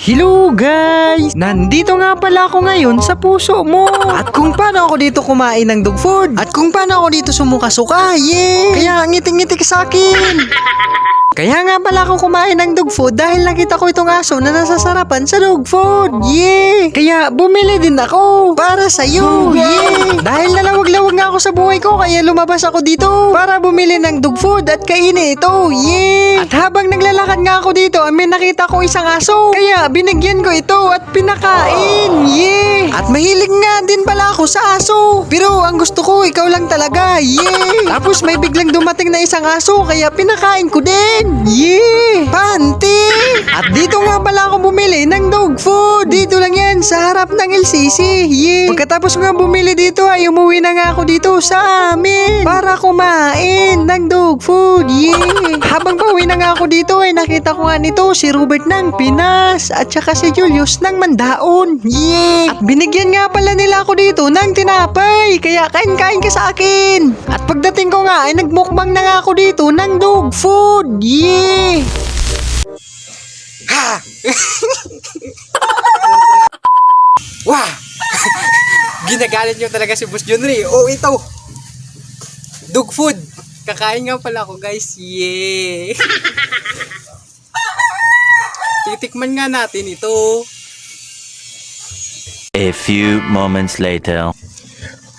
Hello guys! Nandito nga pala ako ngayon sa puso mo. At kung paano ako dito kumain ng dog food. At kung paano ako dito sumuka-suka. Yeah! Kaya ngiting-ngiti ka sa akin. Kaya nga pala ako kumain ng dog food dahil nakita ko itong aso na nasasarapan sa dog food. Yeah! Kaya bumili din ako para sa'yo. Yeah! Dahil nalawag-lawag nga ako sa buhay ko kaya lumabas ako dito para bumili ng dog food at kainin ito. Yeah! At habang naglalakad nga ako dito may nakita ko isang aso. Kaya binigyan ko ito at pinakain. Yeah! At mahilig nga din pala ako sa aso. Pero ang gusto ko ikaw lang talaga. Yeah! Tapos may biglang dumating na isang aso kaya pinakain ko din. Yeah! Panty! At dito nga pala ako bumili ng dog food. Dito lang yan sa harap ng LCC. Yeah! Pagkatapos nga bumili dito ay umuwi na nga ako dito sa amin para kumain ng dog food. Yeah! Habang pauwi na nga ako dito ay nakita ko nga nito si Robert ng Pinas at saka si Julius ng Mandaon. Yeah! At binigyan nga pala nila ako dito ng tinapay. Kaya kain-kain ka sa akin. At pagdating ko nga ay nagmukbang na nga ako dito ng dog food. Yeah! Ha! Wah! Ginagalit nyo talaga si Boss Junri. Oh, ito. Dog food. Kakain nga pala ako, guys. Yeah! Titikman nga natin ito. A few moments later.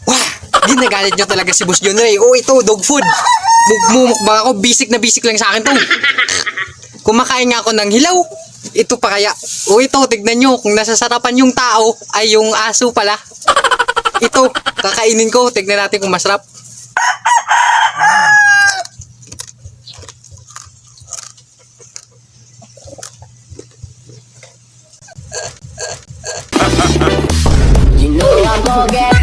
Wah! Ginagalit nyo talaga si Boss Junri. Oh, ito. Dog food. Mumukbang ako. Basic na basic lang sa akin to. Kumakain nga ako ng hilaw. Ito pa kaya. O ito, tignan nyo. Kung nasasarapan yung tao, ay yung aso pala. Ito, kakainin ko. Tignan natin kung masarap. You know I'm gonna get